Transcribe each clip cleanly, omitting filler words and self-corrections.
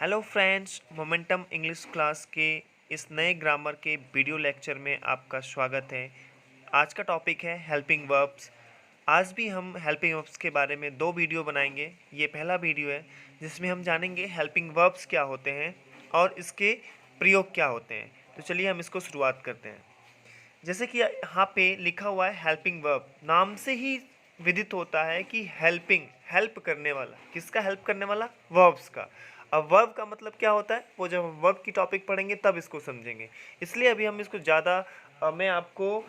Hello friends, momentum English class के इस नए ग्रामर के वीडियो लेक्चर में आपका स्वागत है। आज का टॉपिक है हेल्पिंग वर्ब्स। आज भी हम हेल्पिंग वर्ब्स के बारे में दो वीडियो बनाएंगे। ये पहला वीडियो है जिसमें हम जानेंगे हेल्पिंग वर्ब्स क्या होते हैं और इसके प्रयोग क्या होते हैं। तो चलिए हम इसको शुरुआत करते हैं। जैसे कि यहाँ पे लिखा हुआ है हेल्पिंग वर्ब, नाम से ही विदित होता है कि हेल्पिंग, हेल्प करने वाला। किसका हेल्प करने वाला? वर्ब्स का। अब वर्ब का मतलब क्या होता है वो जब हम वर्ब की टॉपिक पढ़ेंगे तब इसको समझेंगे। इसलिए अभी हम इसको ज़्यादा मैं आपको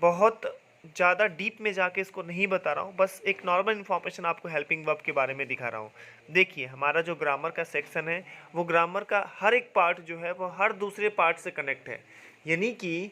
बहुत ज़्यादा डीप में जाके इसको नहीं बता रहा हूँ, बस एक नॉर्मल इन्फॉर्मेशन आपको हेल्पिंग वर्ब के बारे में दिखा रहा हूँ। देखिए, हमारा जो ग्रामर का सेक्शन है वो ग्रामर का हर एक पार्ट जो है वो हर दूसरे पार्ट से कनेक्ट है। यानी कि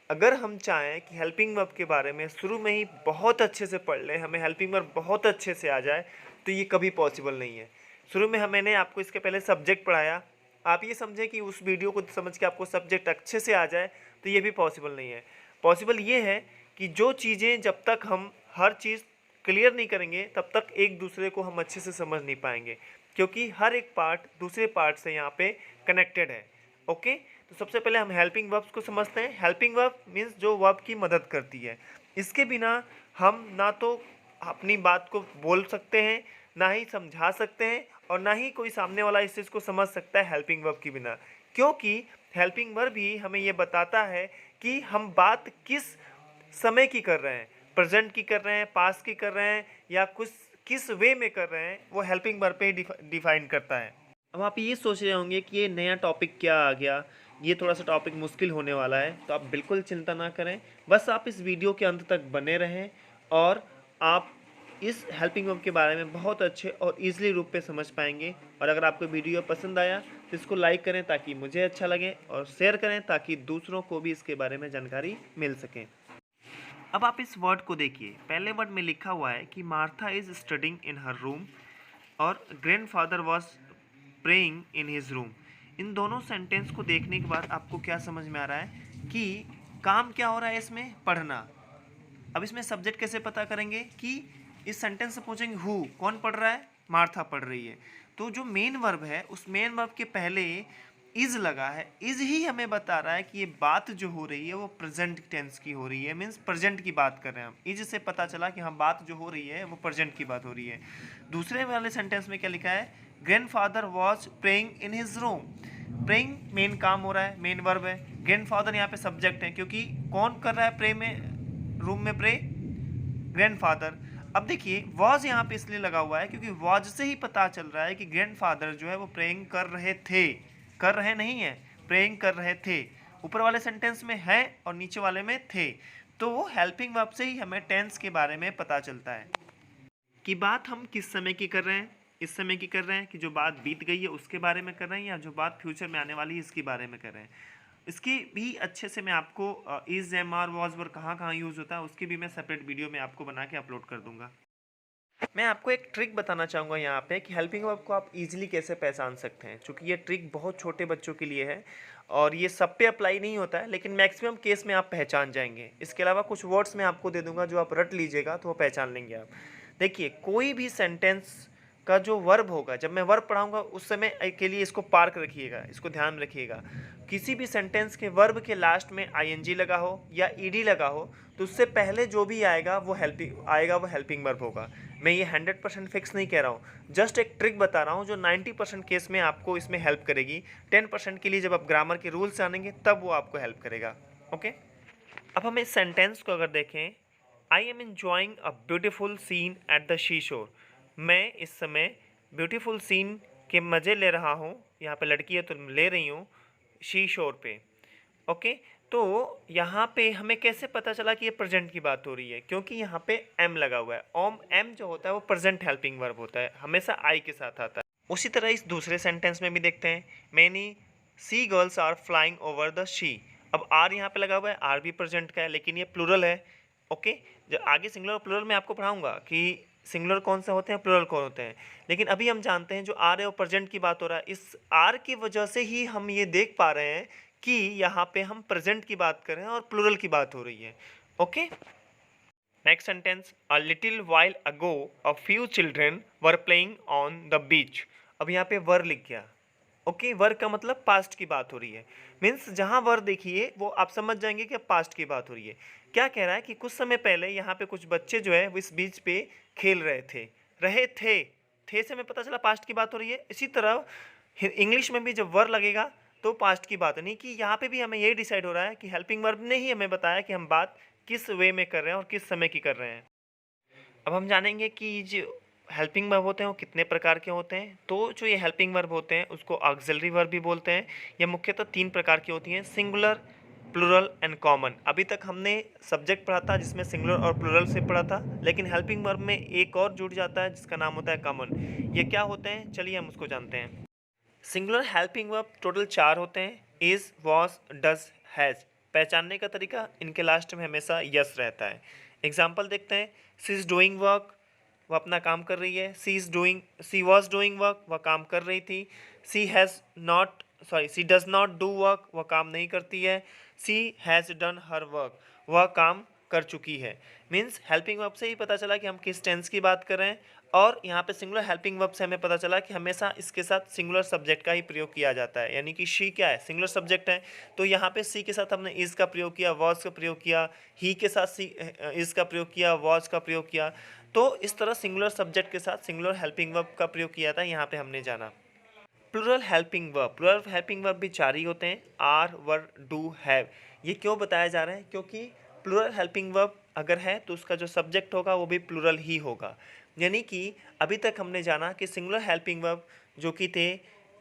अगर हम चाहें कि हेल्पिंग वर्ब के बारे में शुरू में ही बहुत अच्छे से पढ़ लें, हमें हेल्पिंग वर्ब बहुत अच्छे से आ जाए, तो ये कभी पॉसिबल नहीं है। शुरू में मैंने आपको इसके पहले सब्जेक्ट पढ़ाया, आप ये समझें कि उस वीडियो को समझ के आपको सब्जेक्ट अच्छे से आ जाए, तो ये भी पॉसिबल नहीं है। पॉसिबल ये है कि जो चीज़ें जब तक हम हर चीज़ क्लियर नहीं करेंगे तब तक एक दूसरे को हम अच्छे से समझ नहीं पाएंगे, क्योंकि हर एक पार्ट दूसरे पार्ट से यहाँ पे कनेक्टेड है। ओके, तो सबसे पहले हम हेल्पिंग वर्ब्स को समझते हैं। हेल्पिंग वर्ब मीन्स जो वर्ब की मदद करती है। इसके बिना हम ना तो अपनी बात को बोल सकते हैं, ना ही समझा सकते हैं, और ना ही कोई सामने वाला इस चीज़ को समझ सकता है हेल्पिंग वर्ब के बिना। क्योंकि हेल्पिंग वर्ब ही हमें ये बताता है कि हम बात किस समय की कर रहे हैं, प्रेजेंट की कर रहे हैं, पास्ट की कर रहे हैं, या कुछ किस वे में कर रहे हैं, वो हेल्पिंग वर्ब पे ही डिफाइन करता है। अब आप ये सोच रहे होंगे कि ये नया टॉपिक क्या आ गया, ये थोड़ा सा टॉपिक मुश्किल होने वाला है। तो आप बिल्कुल चिंता ना करें, बस आप इस वीडियो के अंत तक बने रहें और आप इस हेल्पिंग वर्ब के बारे में बहुत अच्छे और ईजिली रूप पे समझ पाएंगे। और अगर आपको वीडियो पसंद आया तो इसको लाइक करें ताकि मुझे अच्छा लगे, और शेयर करें ताकि दूसरों को भी इसके बारे में जानकारी मिल सके। अब आप इस वर्ड को देखिए, पहले वर्ड में लिखा हुआ है कि Martha is studying in her room और grandfather was praying in his room. इन दोनों सेंटेंस को देखने के बाद आपको क्या समझ में आ रहा है कि काम क्या हो रहा है इसमें? पढ़ना। अब इसमें सब्जेक्ट कैसे पता करेंगे कि इस सेंटेंस से पूछेंगे हु, कौन पढ़ रहा है? मार्था पढ़ रही है। तो जो मेन वर्ब है उस मेन वर्ब के पहले इज लगा है। इज ही हमें बता रहा है कि ये बात जो हो रही है वो प्रेजेंट टेंस की हो रही है, मीन्स प्रेजेंट की बात कर रहे हैं हम। इज से पता चला कि हाँ, बात जो हो रही है वो प्रेजेंट की बात हो रही है। दूसरे वाले सेंटेंस में क्या लिखा है? Grandfather was praying in his room. Praying main काम हो रहा है, मेन वर्ब है। ग्रैंडफादर यहाँ पे सब्जेक्ट है, क्योंकि कौन कर रहा है प्रे में, रूम में प्रे? ग्रैंडफादर। अब देखिए, वॉज यहाँ पे इसलिए लगा हुआ है क्योंकि वॉज से ही पता चल रहा है कि ग्रैंडफादर जो है वो प्रेइंग कर रहे थे, कर रहे नहीं है, प्रेइंग कर रहे थे। ऊपर वाले सेंटेंस में है और नीचे वाले में थे, तो वो हेल्पिंग वर्ब से ही हमें टेंस के बारे में पता चलता है कि बात हम किस समय की कर रहे हैं। इस समय की कर रहे हैं कि जो बात बीत गई है उसके बारे में कर रहे हैं, या जो बात फ्यूचर में आने वाली है इसके बारे में कर रहे हैं। इसकी भी अच्छे से मैं आपको इज, एम, आर, वॉज, वर कहाँ कहाँ यूज़ होता है उसकी भी मैं सेपरेट वीडियो में आपको बना के अपलोड कर दूंगा। मैं आपको एक ट्रिक बताना चाहूँगा यहाँ पे कि हेल्पिंग वर्ब को आप इजीली कैसे पहचान सकते हैं, क्योंकि ये ट्रिक बहुत छोटे बच्चों के लिए है और ये सब पे अप्लाई नहीं होता है, लेकिन मैक्सिमम केस में आप पहचान जाएंगे। इसके अलावा कुछ वर्ड्स मैं आपको दे दूंगा जो आप रट लीजिएगा तो वो पहचान लेंगे आप। देखिए, कोई भी सेंटेंस का जो वर्ब होगा, जब मैं वर्ब पढ़ाऊंगा उस समय के लिए इसको पार्क रखिएगा, इसको ध्यान रखिएगा। किसी भी सेंटेंस के वर्ब के लास्ट में आईएनजी लगा हो या ईडी लगा हो तो उससे पहले जो भी आएगा वो हेल्पिंग वर्ब होगा। मैं ये 100% फिक्स नहीं कह रहा हूँ, जस्ट एक ट्रिक बता रहा हूँ जो 90% केस में आपको इसमें हेल्प करेगी। 10% के लिए जब आप ग्रामर के रूल्स जानेंगे तब वो आपको हेल्प करेगा। ओके, अब हम इस सेंटेंस को अगर देखें, I am enjoying a beautiful scene at the sea shore. मैं इस समय ब्यूटीफुल सीन के मज़े ले रहा हूँ, यहाँ पे लड़की है तो ले रही हूँ, शी शोर पे। ओके, तो यहाँ पे हमें कैसे पता चला कि ये प्रेजेंट की बात हो रही है? क्योंकि यहाँ पे एम लगा हुआ है। ओम एम जो होता है वो प्रेजेंट हेल्पिंग वर्ब होता है, हमेशा आई के साथ आता है। उसी तरह इस दूसरे सेंटेंस में भी देखते हैं, many seagulls are flying over the sea. अब आर यहाँ पे लगा हुआ है, आर भी प्रेजेंट का है लेकिन ये प्लूरल है। ओके, जो आगे सिंगुलर और प्लूरल में आपको पढ़ाऊंगा कि सिंगुलर कौन से होते हैं, प्लूरल कौन होते हैं, लेकिन अभी हम जानते हैं जो आर है वो प्रेजेंट की बात हो रहा है। इस आर की वजह से ही हम ये देख पा रहे हैं कि यहाँ पे हम प्रेजेंट की बात कर रहे हैं और प्लूरल की बात हो रही है। Okay, next sentence, a little while ago a few children were playing on the beach. अब यहाँ पे वर लिख गया, ओके, वर का मतलब पास्ट की बात हो रही है। मीन्स जहाँ वर देखिए वो आप समझ जाएंगे कि पास्ट की बात हो रही है। क्या कह रहा है कि कुछ समय पहले यहाँ पे कुछ बच्चे जो है वो इस बीच पे खेल रहे थे से हमें पता चला पास्ट की बात हो रही है। इसी तरह इंग्लिश में भी जब वर लगेगा तो पास्ट की बात नहीं, कि यहाँ पे भी हमें यही डिसाइड हो रहा है कि हेल्पिंग वर्ब ने ही हमें बताया कि हम बात किस वे में कर रहे हैं और किस समय की कर रहे हैं। अब हम जानेंगे कि जो हेल्पिंग वर्ब होते हैं वो कितने प्रकार के होते हैं। तो जो ये हेल्पिंग वर्ब होते हैं उसको ऑक्सिलरी वर्ब भी बोलते हैं। ये मुख्यतः 3 प्रकार की होती हैं, सिंगुलर, प्लूरल एंड कॉमन। अभी तक हमने सब्जेक्ट पढ़ा था जिसमें सिंगुलर और प्लूरल से पढ़ा था, लेकिन हेल्पिंग वर्ब में एक और जुड़ जाता है जिसका नाम होता है कॉमन। ये क्या होते हैं, चलिए हम उसको जानते हैं। सिंगुलर हेल्पिंग वर्ब टोटल 4 होते हैं, इज, वॉज, डज, हैज़। पहचानने का तरीका, इनके लास्ट में हमेशा यस रहता है। एग्जाम्पल देखते हैं। सी इज़ डूइंग वर्क, वह अपना काम कर रही है। सी वॉज डूइंग वर्क, वह काम कर रही थी। सी डज नॉट डू वर्क, वह काम नहीं करती है। सी हैज़ डन हर वर्क, वह काम कर चुकी है। मीन्स हेल्पिंग वर्ब से ही पता चला कि हम किस टेंस की बात कर रहे हैं। और यहाँ पे सिंगुलर हेल्पिंग वर्ब से हमें पता चला कि हमेशा इसके साथ सिंगुलर सब्जेक्ट का ही प्रयोग किया जाता है, यानी कि शी क्या है, सिंगुलर सब्जेक्ट है। तो यहाँ पे सी के साथ हमने इज का प्रयोग किया, वॉज का प्रयोग किया, ही के साथ सी इज का प्रयोग किया, वॉज का प्रयोग किया। तो इस तरह सिंगुलर सब्जेक्ट के साथ सिंगुलर हेल्पिंग वर्ब का प्रयोग किया था, यहाँ पे हमने जाना। प्लूरल हेल्पिंग वर्ब भी 4 ही होते हैं, आर, वर, डू, हैव। ये क्यों बताया जा रहा है, क्योंकि प्लूरल हेल्पिंग वर्ब अगर है तो उसका जो सब्जेक्ट होगा वो भी प्लूरल ही होगा। यानी कि अभी तक हमने जाना कि सिंगुलर हेल्पिंग वर्ब जो कि थे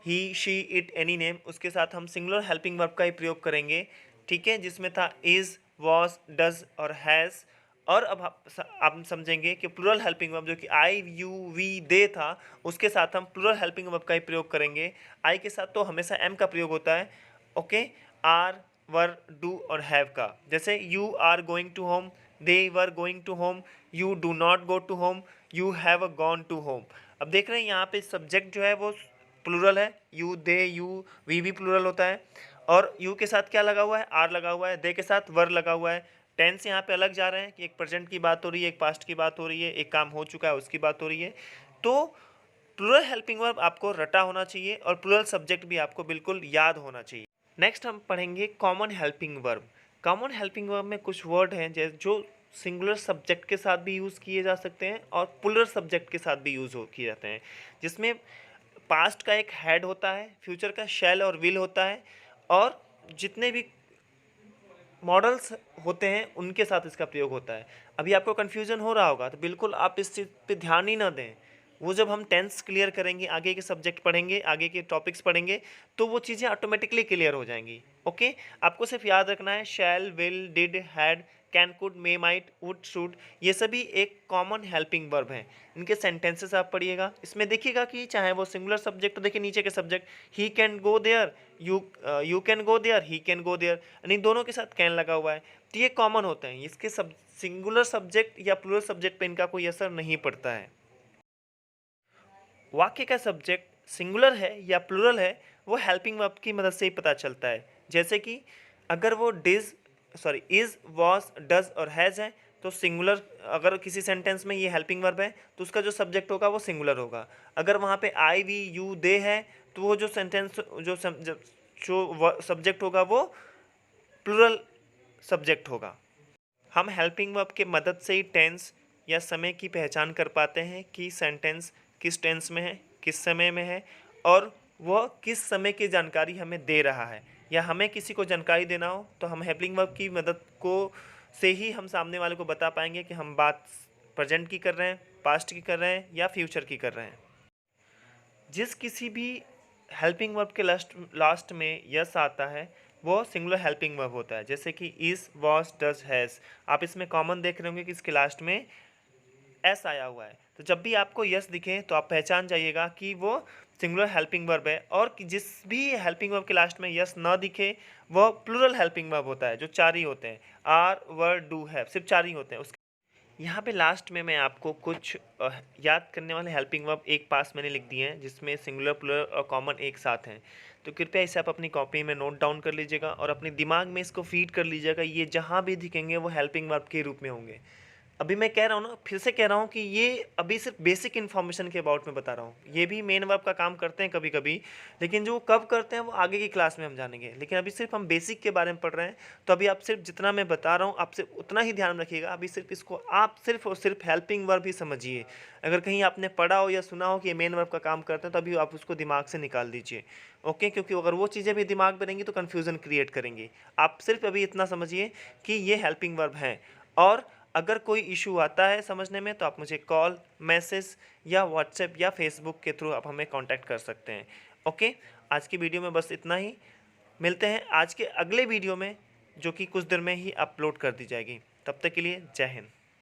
ही, शी, इट, एनी नेम, उसके साथ हम सिंगुलर हेल्पिंग वर्ब का ही प्रयोग करेंगे। ठीक है, जिसमें था इज, वॉज, डज और हैज़। और अब आप समझेंगे कि प्लूरल हेल्पिंग वर्ब जो कि आई, यू, वी, दे था, उसके साथ हम प्लूरल हेल्पिंग वर्ब का ही प्रयोग करेंगे। आई के साथ तो हमेशा एम का प्रयोग होता है। ओके, आर, वर, डू और हैव का। जैसे you are going to home, they were going to home, you do not go to home, you have gone to home. अब देख रहे हैं यहाँ पे सब्जेक्ट जो है वो प्लूरल है, यू, दे, यू, वी भी प्लूरल होता है। और यू के साथ क्या लगा हुआ है, आर लगा हुआ है। दे के साथ वर लगा हुआ है। टेंस यहाँ पे अलग जा रहे हैं कि एक प्रेजेंट की बात हो रही है, एक पास्ट की बात हो रही है, एक काम हो चुका है उसकी बात हो रही है। तो प्लूरल हेल्पिंग वर्ब आपको रटा होना चाहिए और प्लूरल सब्जेक्ट भी आपको बिल्कुल याद होना चाहिए। नेक्स्ट हम पढ़ेंगे common helping verb. Common helping verb में कुछ वर्ड हैं जो सिंगुलर सब्जेक्ट के साथ भी यूज़ किए जा सकते हैं और प्लूरल सब्जेक्ट के साथ भी यूज़ किए जाते हैं। जिसमें पास्ट का एक हैड होता है, फ्यूचर का शैल और विल होता है, और जितने भी मॉडल्स होते हैं उनके साथ इसका प्रयोग होता है। अभी आपको कन्फ्यूजन हो रहा होगा तो बिल्कुल आप इस चीज़ पे ध्यान ही ना दें। वो जब हम टेंस क्लियर करेंगे, आगे के सब्जेक्ट पढ़ेंगे, आगे के टॉपिक्स पढ़ेंगे, तो वो चीज़ें ऑटोमेटिकली क्लियर हो जाएंगी। ओके, आपको सिर्फ याद रखना है shall, will, did, had, can, could, may, might, would, should, ये सभी एक कॉमन हेल्पिंग वर्ब हैं। इनके सेंटेंसेस आप पढ़िएगा, इसमें देखिएगा कि चाहे वो सिंगुलर सब्जेक्ट, तो देखिए नीचे के subject, he can go there, you can go there, he can go there, यानी दोनों के साथ कैन लगा हुआ है। तो ये कॉमन होते हैं, इसके सब सिंगुलर सब्जेक्ट या प्लूरल सब्जेक्ट पे इनका कोई असर नहीं पड़ता है। वाक्य का सब्जेक्ट सिंगुलर है या प्लूरल है वो हेल्पिंग वर्ब की मदद से ही पता चलता है। जैसे कि अगर वो इज, वॉज, डज और हैज़ है तो सिंगुलर, अगर किसी सेंटेंस में ये हेल्पिंग वर्ब है तो उसका जो सब्जेक्ट होगा वो सिंगुलर होगा। अगर वहाँ पे आई, वी, यू, दे है तो वो जो सेंटेंस जो सब्जेक्ट होगा वो प्लूरल सब्जेक्ट होगा। हम हेल्पिंग वर्ब के मदद से ही टेंस या समय की पहचान कर पाते हैं कि सेंटेंस किस टेंस में है, किस समय में है, और वह किस समय की जानकारी हमें दे रहा है। या हमें किसी को जानकारी देना हो तो हम हेल्पिंग वर्ब की मदद को से ही हम सामने वाले को बता पाएंगे कि हम बात प्रेजेंट की कर रहे हैं, पास्ट की कर रहे हैं या फ्यूचर की कर रहे हैं। जिस किसी भी हेल्पिंग वर्ब के लास्ट में यस आता है वो सिंगुलर हेल्पिंग वर्ब होता है। जैसे कि इज, वॉज, डज, हैज़, आप इसमें कॉमन देख रहे होंगे कि इसके लास्ट में एस आया हुआ है। तो जब भी आपको यस दिखे तो आप पहचान जाइएगा कि वो सिंगुलर हेल्पिंग वर्ब है। और जिस भी हेल्पिंग वर्ब के लास्ट में यस ना दिखे वह प्लूरल हेल्पिंग वर्ब होता है, जो 4 ही होते हैं, आर, वर, डू, हैव, सिर्फ 4 ही होते हैं। यहाँ पे लास्ट में मैं आपको कुछ याद करने वाले हेल्पिंग वर्ब एक पास मैंने लिख दिए हैं जिसमें सिंगुलर, प्लूरल और कॉमन एक साथ हैं। तो कृपया इसे आप अपनी कॉपी में नोट डाउन कर लीजिएगा और अपने दिमाग में इसको फीड कर लीजिएगा। ये जहाँ भी दिखेंगे वो हेल्पिंग वर्ब के रूप में होंगे। अभी मैं कह रहा हूँ ना, फिर से कह रहा हूँ कि ये अभी सिर्फ बेसिक इन्फॉर्मेशन के अबाउट में बता रहा हूँ। ये भी मेन वर्ब का काम करते हैं कभी कभी, लेकिन जो कब करते हैं वो आगे की क्लास में हम जानेंगे। लेकिन अभी सिर्फ हम बेसिक के बारे में पढ़ रहे हैं, तो अभी आप सिर्फ जितना मैं बता रहा हूँ आप सिर्फ उतना ही ध्यान रखिएगा। अभी सिर्फ इसको आप सिर्फ और सिर्फ हेल्पिंग वर्ब ही समझिए। अगर कहीं आपने पढ़ा हो या सुना हो कि ये मेन वर्ब का काम करते हैं, तो अभी आप उसको दिमाग से निकाल दीजिए। ओके, क्योंकि अगर वो चीज़ें भी दिमाग में रहेंगी तो कन्फ्यूज़न क्रिएट करेंगी। आप सिर्फ अभी इतना समझिए कि ये हेल्पिंग वर्ब हैं। और अगर कोई इशू आता है समझने में, तो आप मुझे कॉल, मैसेज या व्हाट्सएप या फेसबुक के थ्रू आप हमें कांटेक्ट कर सकते हैं। ओके, आज की वीडियो में बस इतना ही। मिलते हैं आज के अगले वीडियो में, जो कि कुछ देर में ही अपलोड कर दी जाएगी। तब तक के लिए जय हिंद।